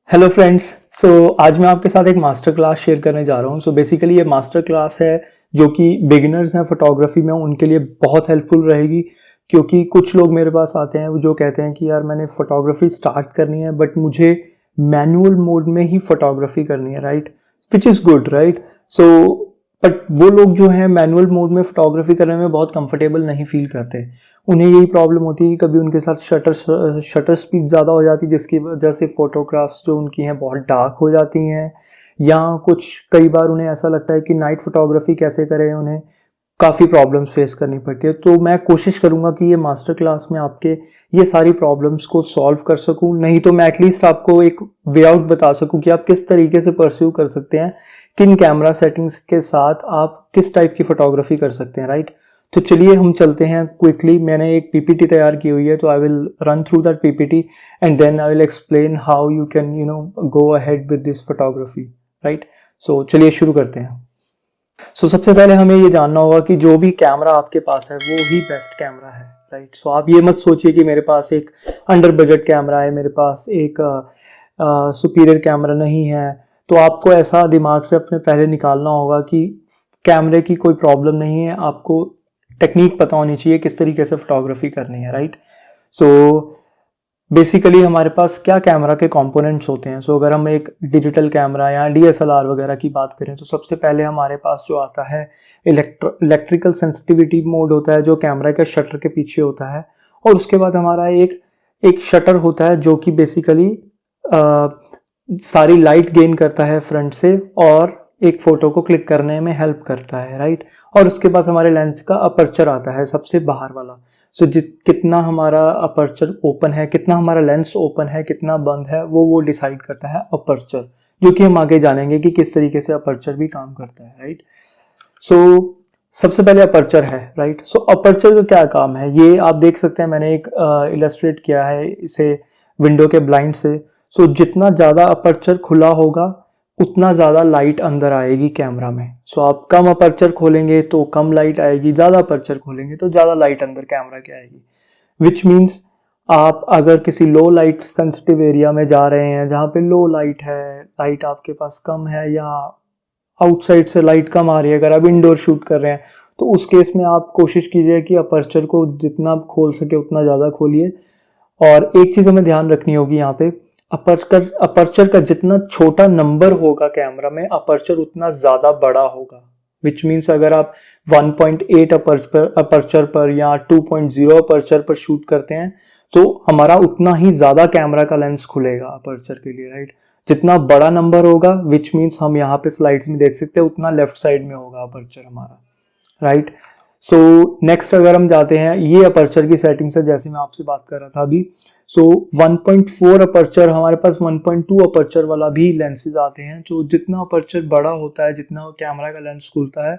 Hello friends. आज मैं आपके साथ एक मास्टर क्लास शेयर करने जा रहा हूँ। बेसिकली ये मास्टर क्लास है जो कि बिगिनर्स हैं फोटोग्राफी में, उनके लिए बहुत हेल्पफुल रहेगी। क्योंकि कुछ लोग मेरे पास आते हैं वो जो कहते हैं कि यार मैंने फोटोग्राफी स्टार्ट करनी है बट मुझे मैनुअल मोड में ही फोटोग्राफी करनी है, right, which is good, right. But वो लोग जो हैं मैनुअल मोड में फोटोग्राफी करने में बहुत कंफर्टेबल नहीं फील करते। उन्हें यही प्रॉब्लम होती है कि कभी उनके साथ शटर स्पीड ज़्यादा हो जाती है जिसकी वजह से फ़ोटोग्राफ्स जो उनकी हैं बहुत डार्क हो जाती हैं, या कुछ कई बार उन्हें ऐसा लगता है कि नाइट फोटोग्राफी कैसे करें, उन्हें काफ़ी प्रॉब्लम्स फेस करनी पड़ती है। तो मैं कोशिश करूँगा कि ये मास्टर क्लास में आपके ये सारी प्रॉब्लम्स को सॉल्व कर सकूँ, नहीं तो मैं एटलीस्ट आपको एक वे आउट बता सकूँ कि आप किस तरीके से परस्यू कर सकते हैं, किन कैमरा सेटिंग्स के साथ आप किस टाइप की फोटोग्राफी कर सकते हैं, राइट। तो चलिए हम चलते हैं क्विकली। मैंने एक पीपीटी तैयार की हुई है, तो I will run through that PPT and then I will explain how you can go ahead with this photography, right. So चलिए शुरू करते हैं। सबसे पहले हमें ये जानना होगा कि जो भी कैमरा आपके पास है वो ही बेस्ट कैमरा है, राइट। आप ये मत सोचिए कि मेरे पास एक अंडर बजट कैमरा है, मेरे पास एक सुपीरियर कैमरा नहीं है। तो आपको ऐसा दिमाग से अपने पहले निकालना होगा कि कैमरे की कोई प्रॉब्लम नहीं है, आपको टेक्निक पता होनी चाहिए किस तरीके से फोटोग्राफी करनी है, राइट। सो बेसिकली हमारे पास क्या कैमरा के कंपोनेंट्स होते हैं। अगर हम एक डिजिटल कैमरा या डीएसएलआर वगैरह की बात करें तो सबसे पहले हमारे पास जो आता है इलेक्ट्रिकल सेंसिटिविटी मोड होता है जो कैमरा के शटर के पीछे होता है। और उसके बाद हमारा एक शटर होता है जो कि बेसिकली सारी लाइट गेन करता है फ्रंट से और एक फोटो को क्लिक करने में हेल्प करता है, राइट। और उसके पास हमारे लेंस का अपर्चर आता है सबसे बाहर वाला। कितना हमारा अपर्चर ओपन है, कितना हमारा लेंस ओपन है, कितना बंद है, वो डिसाइड करता है अपर्चर, जो कि हम आगे जानेंगे कि किस तरीके से अपर्चर भी काम करता है, राइट। सबसे पहले अपर्चर है, राइट। अपर्चर का क्या काम है ये आप देख सकते हैं। मैंने एक इलस्ट्रेट किया है इसे विंडो के ब्लाइंड से। जितना ज़्यादा अपर्चर खुला होगा उतना ज़्यादा लाइट अंदर आएगी कैमरा में। आप कम अपर्चर खोलेंगे तो कम लाइट आएगी, ज़्यादा अपर्चर खोलेंगे तो ज़्यादा लाइट अंदर कैमरा के आएगी। विच मीन्स आप अगर किसी लो लाइट सेंसिटिव एरिया में जा रहे हैं जहाँ पे लो लाइट है, लाइट आपके पास कम है या आउटसाइड से लाइट कम आ रही है, अगर आप इंडोर शूट कर रहे हैं तो उस केस में आप कोशिश कीजिए कि अपर्चर को जितना खोल सके उतना ज़्यादा खोलिए। और एक चीज़ हमें ध्यान रखनी होगी यहाँ पे, अपर्चर का जितना छोटा नंबर होगा कैमरा में, अपर्चर उतना ज़्यादा बड़ा होगा। विच मीन्स अगर आप 1.8 अपर्चर पर या 2.0 अपर्चर पर शूट करते हैं तो हमारा उतना ही ज़्यादा कैमरा का लेंस खुलेगा अपर्चर के लिए, राइट। जितना बड़ा नंबर होगा विच मीन्स हम यहाँ पे स्लाइड्स में देख सकते हैं उतना लेफ्ट साइड में होगा अपर्चर हमारा, राइट। नेक्स्ट अगर हम जाते हैं ये अपर्चर की सेटिंग से, जैसे मैं आपसे बात कर रहा था अभी। 1.4 अपर्चर, हमारे पास 1.2 अपर्चर वाला भी लेंसेज आते हैं। जो जितना अपर्चर बड़ा होता है, जितना कैमरा का लेंस खुलता है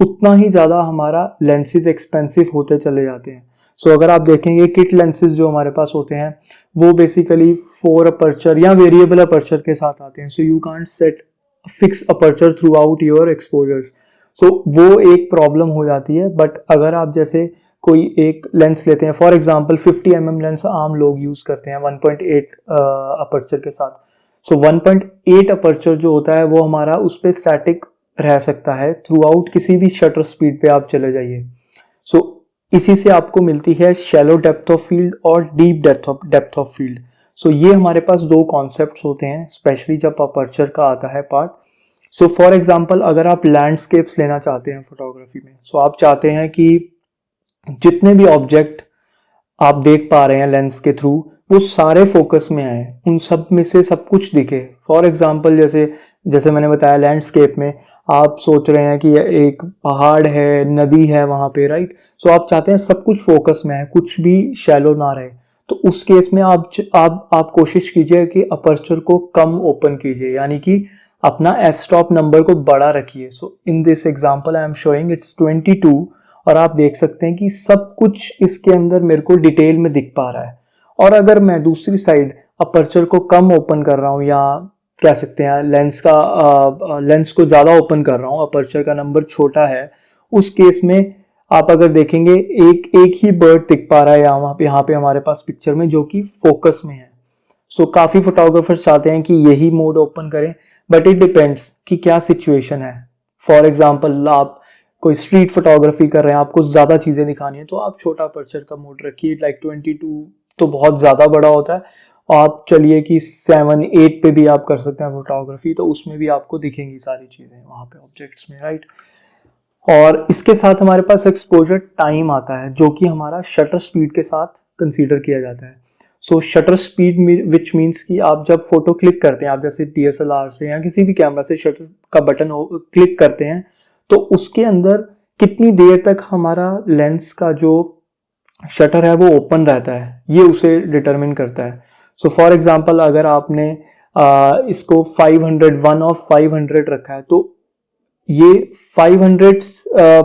उतना ही ज़्यादा हमारा लेंसेज एक्सपेंसिव होते चले जाते हैं। अगर आप देखेंगे किट लेंसेज जो हमारे पास होते हैं वो बेसिकली 4 अपर्चर या वेरिएबल अपर्चर के साथ आते हैं। You can't set fix aperture through out your exposures. वो एक प्रॉब्लम हो जाती है। बट अगर आप जैसे कोई एक लेंस लेते हैं, फॉर एग्जांपल 50 mm लेंस आम लोग यूज करते हैं 1.8 अपर्चर के साथ। 1.8 अपर्चर जो होता है वो हमारा उस पर स्टैटिक रह सकता है थ्रू आउट, किसी भी शटर स्पीड पे आप चले जाइए। इसी से आपको मिलती है शैलो डेप्थ ऑफ फील्ड और डीप डेप्थ ऑफ फील्ड। ये हमारे पास दो कॉन्सेप्ट्स होते हैं स्पेशली जब अपर्चर का आता है पार्ट। फॉर एग्जाम्पल अगर आप लैंडस्केप्स लेना चाहते हैं फोटोग्राफी में, आप चाहते हैं कि जितने भी ऑब्जेक्ट आप देख पा रहे हैं लेंस के थ्रू वो सारे फोकस में आए, उन सब में से सब कुछ दिखे। फॉर एग्जाम्पल जैसे मैंने बताया लैंडस्केप में आप सोच रहे हैं कि एक पहाड़ है, नदी है वहां पे, राइट। आप चाहते हैं सब कुछ फोकस में है, कुछ भी शैलो ना रहे। तो उस केस में आप कोशिश कीजिए कि अपर्चर को कम ओपन कीजिए, यानी कि अपना एफ स्टॉप नंबर को बड़ा रखिए। In this example I am showing it's 22 और आप देख सकते हैं कि सब कुछ इसके अंदर मेरे को डिटेल में दिख पा रहा है। और अगर मैं दूसरी साइड अपर्चर को कम ओपन कर रहा हूँ या कह सकते हैं लेंस को ज्यादा ओपन कर रहा हूँ, अपर्चर का नंबर छोटा है, उस केस में आप अगर देखेंगे एक ही बर्ड दिख पा रहा है यहाँ पे हमारे पास पिक्चर में जो कि फोकस में है। सो काफ़ी फोटोग्राफर्स चाहते हैं कि यही मोड ओपन करें, बट इट डिपेंड्स कि क्या सिचुएशन है। फॉर एग्जाम्पल आप कोई स्ट्रीट फोटोग्राफी कर रहे हैं, आपको ज़्यादा चीज़ें दिखानी है, तो आप छोटा अपर्चर का मोड रखिए, लाइक 22 तो बहुत ज़्यादा बड़ा होता है। आप चलिए कि 7-8 पे भी आप कर सकते हैं फोटोग्राफी, तो उसमें भी आपको दिखेंगी सारी चीज़ें वहाँ पे ऑब्जेक्ट्स में, राइट। और इसके साथ हमारे पास एक्सपोजर टाइम आता है, जो कि हमारा शटर स्पीड के साथ कंसीडर किया जाता है। सो शटर स्पीड विच मीन्स कि आप जब फोटो क्लिक करते हैं, आप जैसे DSLR से या किसी भी कैमरा से शटर का बटन क्लिक करते हैं, तो उसके अंदर कितनी देर तक हमारा लेंस का जो शटर है वो ओपन रहता है, ये उसे डिटरमिन करता है। सो फॉर एग्जांपल अगर आपने इसको 500 1 ऑफ 500 रखा है, तो ये 500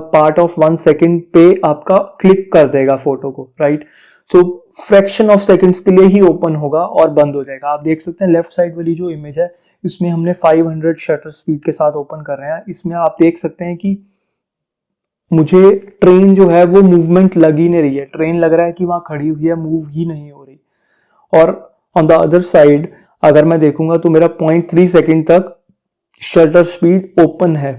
पार्ट ऑफ 1 सेकेंड पे आपका क्लिक कर देगा फोटो को, right. So fraction of seconds के लिए ही ओपन होगा और बंद हो जाएगा। आप देख सकते हैं लेफ्ट साइड वाली जो इमेज है, इसमें हमने 500 शटर स्पीड के साथ ओपन कर रहे हैं। इसमें आप देख सकते हैं कि मुझे ट्रेन जो है वो मूवमेंट लग ही नहीं रही है, ट्रेन लग रहा है कि वहां खड़ी हुई है, मूव ही नहीं हो रही। और ऑन द अदर साइड अगर मैं देखूंगा तो मेरा 0.3 सेकेंड तक शटर स्पीड ओपन है।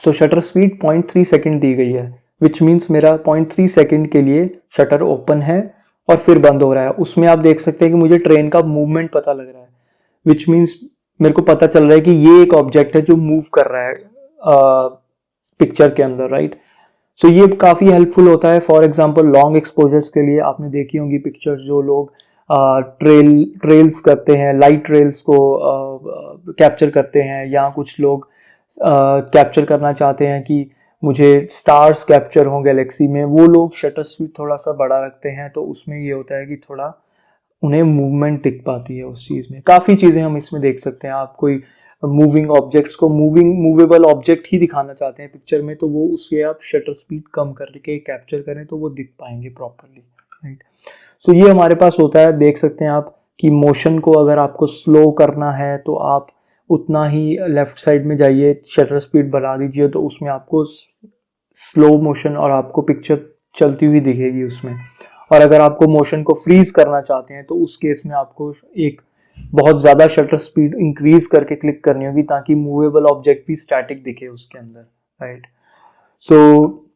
सो शटर स्पीड 0.3 सेकेंड दी गई है, विच मीन्स मेरा 0.3 सेकेंड के लिए शटर ओपन है और फिर बंद हो रहा है। उसमें आप देख सकते हैं कि मुझे ट्रेन का मूवमेंट पता लग रहा है, विच मीन्स मेरे को पता चल रहा है कि ये एक ऑब्जेक्ट है जो मूव कर रहा है पिक्चर के अंदर, राइट। सो ये काफ़ी हेल्पफुल होता है। फॉर एग्जांपल लॉन्ग एक्सपोजर्स के लिए आपने देखी होंगी पिक्चर्स, जो लोग ट्रेल्स करते हैं, लाइट ट्रेल्स को कैप्चर करते हैं, या कुछ लोग कैप्चर करना चाहते हैं कि मुझे स्टार्स कैप्चर हों गैलेक्सी में, वो लोग शटर स्पीड थोड़ा सा बड़ा रखते हैं, तो उसमें ये होता है कि थोड़ा उन्हें मूवमेंट दिख पाती है उस चीज़ में। काफ़ी चीज़ें हम इसमें देख सकते हैं। आप कोई मूविंग ऑब्जेक्ट्स को मूवेबल ऑब्जेक्ट ही दिखाना चाहते हैं पिक्चर में, तो वो उसके आप शटर स्पीड कम करके कैप्चर करें तो वो दिख पाएंगे प्रॉपरली, राइट। सो ये हमारे पास होता है। देख सकते हैं आप कि मोशन को अगर आपको स्लो करना है तो आप उतना ही लेफ्ट साइड में जाइए, शटर स्पीड बढ़ा दीजिए, तो उसमें आपको स्लो मोशन और आपको पिक्चर चलती हुई दिखेगी उसमें। और अगर आपको मोशन को फ्रीज करना चाहते हैं तो उस केस में आपको एक बहुत ज़्यादा शटर स्पीड इंक्रीज करके क्लिक करनी होगी, ताकि मूवेबल ऑब्जेक्ट भी स्टैटिक दिखे उसके अंदर, राइट। सो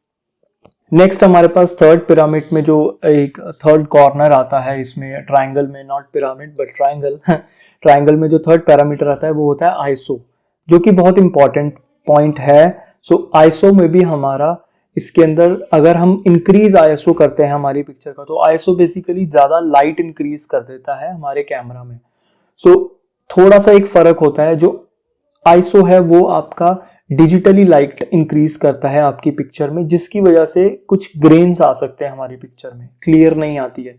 नेक्स्ट हमारे पास थर्ड पिरामिड में जो एक थर्ड कॉर्नर आता है इसमें, ट्राइंगल में, not pyramid but triangle triangle में जो थर्ड पैरामीटर आता है वो होता है आईएसओ, जो कि बहुत इंपॉर्टेंट पॉइंट है। सो आईएसओ में भी हमारा इसके अंदर अगर हम इंक्रीज आईएसओ करते हैं हमारी पिक्चर का, तो आईएसओ बेसिकली ज्यादा लाइट इंक्रीज कर देता है हमारे कैमरा में। सो थोड़ा सा एक फर्क होता है, जो आईएसओ है वो आपका डिजिटली लाइट इंक्रीज करता है आपकी पिक्चर में, जिसकी वजह से कुछ ग्रेन्स आ सकते हैं हमारी पिक्चर में, क्लियर नहीं आती है।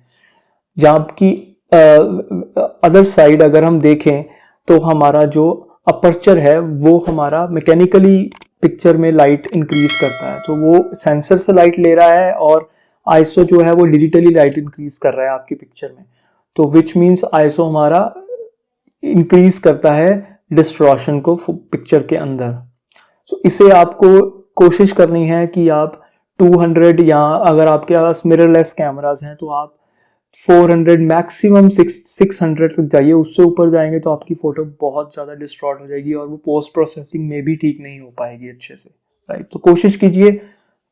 जबकि अदर साइड अगर हम देखें तो हमारा जो अपर्चर है वो हमारा मैकेनिकली पिक्चर में लाइट इंक्रीज करता है, तो वो सेंसर से लाइट ले रहा है और आईएसओ जो है वो डिजिटली लाइट इंक्रीज कर रहा है आपकी पिक्चर में। तो विच मीन्स आईएसओ हमारा इंक्रीज करता है डिस्टॉर्शन को पिक्चर के अंदर। सो इसे आपको कोशिश करनी है कि आप 200, या अगर आपके पास मिररलेस कैमराज हैं तो आप 400 मैक्सिमम 600 तक जाइए। उससे ऊपर जाएंगे तो आपकी फोटो बहुत ज़्यादा डिस्टॉर्ट हो जाएगी और वो पोस्ट प्रोसेसिंग में भी ठीक नहीं हो पाएगी अच्छे से, राइट। तो कोशिश कीजिए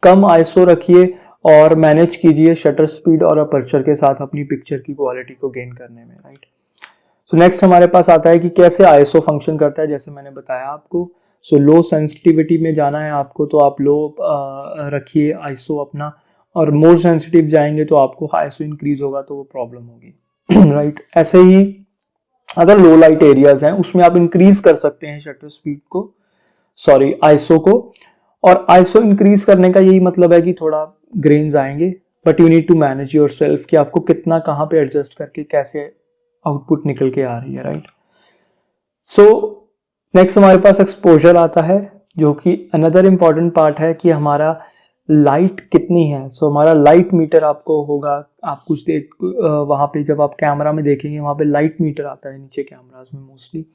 कम आईएसओ रखिए और मैनेज कीजिए शटर स्पीड और अपर्चर के साथ अपनी पिक्चर की क्वालिटी को गेन करने में, राइट। सो नेक्स्ट हमारे पास आता है कि कैसे आईएसओ फंक्शन करता है, जैसे मैंने बताया आपको। सो लो सेंसिटिविटी में जाना है आपको तो आप लो रखिए आईएसओ अपना, और मोर सेंसिटिव जाएंगे तो आपको आईएसओ इंक्रीज होगा तो वो प्रॉब्लम होगी, राइट। ऐसे ही अगर लो लाइट एरियाज हैं उसमें आप इंक्रीज कर सकते हैं शटर स्पीड को, सॉरी आईएसओ को। और आईएसओ इंक्रीज करने का यही मतलब है कि थोड़ा ग्रेन्स आएंगे, but you need to manage yourself कि आपको कितना कहाँ पे एडजस्ट करके कैसे आउटपुट निकल के आ रही है, राइट। सो नेक्स्ट हमारे पास एक्सपोजर आता है, जो कि अनदर इंपॉर्टेंट पार्ट है कि हमारा लाइट कितनी है। सो हमारा लाइट मीटर आपको होगा, आप कुछ देख वहाँ पे जब आप कैमरा में देखेंगे वहाँ पे लाइट मीटर आता है नीचे कैमरास में मोस्टली,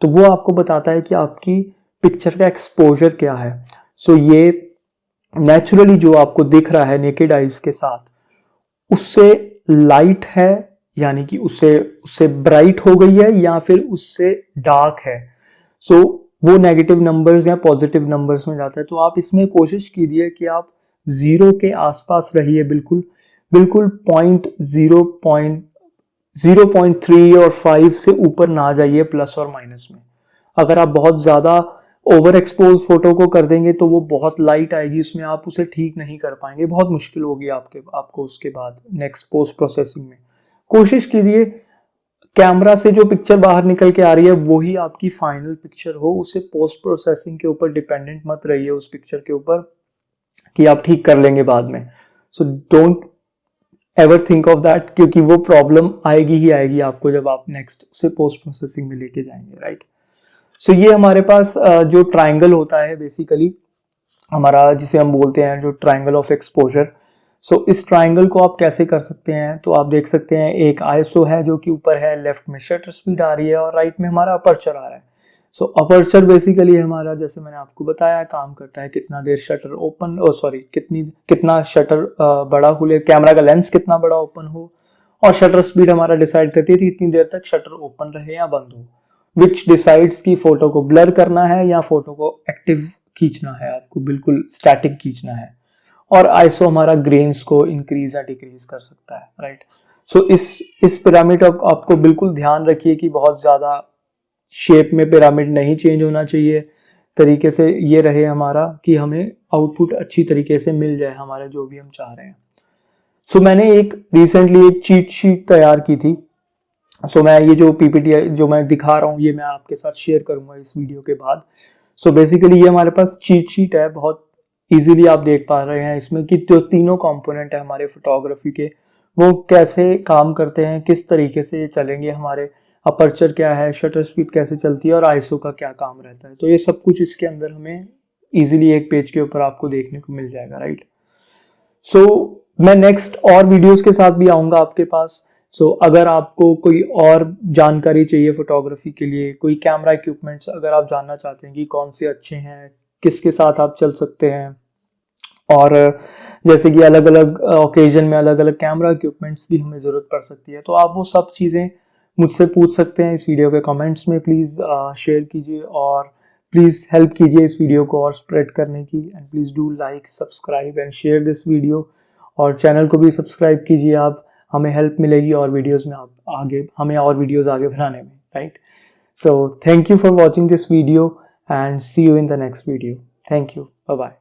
तो वो आपको बताता है कि आपकी पिक्चर का एक्सपोजर क्या है। सो ये नेचुरली जो आपको दिख रहा है नेकेड आइज के साथ, उससे लाइट है यानी कि उससे उससे ब्राइट हो गई है या फिर उससे डार्क है, सो वो नेगेटिव नंबर्स या पॉजिटिव नंबर्स में जाता है। तो आप इसमें कोशिश कीजिए कि आप जीरो के आसपास रहिए, बिल्कुल बिल्कुल पॉइंट 0.3 और 5 से ऊपर ना जाइए प्लस और माइनस में। अगर आप बहुत ज़्यादा ओवर एक्सपोज फोटो को कर देंगे तो वो बहुत लाइट आएगी, उसमें आप उसे ठीक नहीं कर पाएंगे, बहुत मुश्किल होगी आपको उसके बाद नेक्स्ट पोस्ट प्रोसेसिंग में। कोशिश कीजिए कैमरा से जो पिक्चर बाहर निकल के आ रही है वही आपकी फाइनल पिक्चर हो, उसे पोस्ट प्रोसेसिंग के ऊपर डिपेंडेंट मत रहिए उस पिक्चर के ऊपर कि आप ठीक कर लेंगे बाद में। So don't ever think of that, क्योंकि वो प्रॉब्लम आएगी ही आएगी आपको जब आप नेक्स्ट उसे पोस्ट प्रोसेसिंग में लेके जाएंगे, राइट। सो ये हमारे पास जो ट्राइंगल होता है बेसिकली हमारा, जिसे हम बोलते हैं जो ट्राइंगल ऑफ एक्सपोजर। सो इस ट्राइंगल को आप कैसे कर सकते हैं, तो आप देख सकते हैं एक आईएसओ है जो कि ऊपर है, लेफ्ट में शटर स्पीड आ रही है और राइट में हमारा अपर्चर आ रहा है। सो अपर्चर बेसिकली हमारा, जैसे मैंने आपको बताया, काम करता है कितना देर शटर ओपन, सॉरी कितना शटर बड़ा खुले, कैमरा का लेंस कितना बड़ा ओपन हो, और शटर स्पीड हमारा डिसाइड करती है कि कितनी देर तक शटर ओपन रहे या बंद हो, विच डिसाइड्स की फोटो को ब्लर करना है या फोटो को एक्टिव खींचना है, आपको बिल्कुल स्टैटिक खींचना है। और आईएसओ हमारा ग्रेन्स को इंक्रीज या डिक्रीज कर सकता है, राइट। सो इस पिरामिड आपको बिल्कुल ध्यान रखिए कि बहुत ज्यादा शेप में पिरामिड नहीं चेंज होना चाहिए, तरीके से ये रहे हमारा कि हमें आउटपुट अच्छी तरीके से मिल जाए हमारे जो भी हम चाह रहे हैं। सो मैंने रिसेंटली एक चीट शीट तैयार की थी। सो मैं ये जो पीपीटी जो मैं दिखा रहा हूँ ये मैं आपके साथ शेयर करूंगा इस वीडियो के बाद। सो बेसिकली ये हमारे पास चीट शीट है, बहुत इजीली आप देख पा रहे हैं इसमें कि जो तीनों कंपोनेंट है हमारे फोटोग्राफी के वो कैसे काम करते हैं, किस तरीके से ये चलेंगे, हमारे अपर्चर क्या है, शटर स्पीड कैसे चलती है और आईएसओ का क्या काम रहता है। तो ये सब कुछ इसके अंदर हमें इजीली एक पेज के ऊपर आपको देखने को मिल जाएगा, राइट। सो मैं नेक्स्ट और वीडियोस के साथ भी आऊंगा आपके पास। सो अगर आपको कोई और जानकारी चाहिए फोटोग्राफी के लिए, कोई कैमरा इक्विपमेंट्स अगर आप जानना चाहते हैं कि कौन से अच्छे हैं, किसके साथ आप चल सकते हैं, और जैसे कि अलग अलग ओकेजन में अलग अलग कैमरा इक्विपमेंट्स भी हमें ज़रूरत पड़ सकती है, तो आप वो सब चीज़ें मुझसे पूछ सकते हैं इस वीडियो के कमेंट्स में। प्लीज़ शेयर कीजिए और प्लीज़ हेल्प कीजिए इस वीडियो को और स्प्रेड करने की, and please do like, subscribe and share this video, और चैनल को भी सब्सक्राइब कीजिए आप, हमें हेल्प मिलेगी और वीडियोस में आप आगे हमें और वीडियोस आगे बनाने में, right. So thank you for watching this video and see you in the next video. Thank you, bye bye.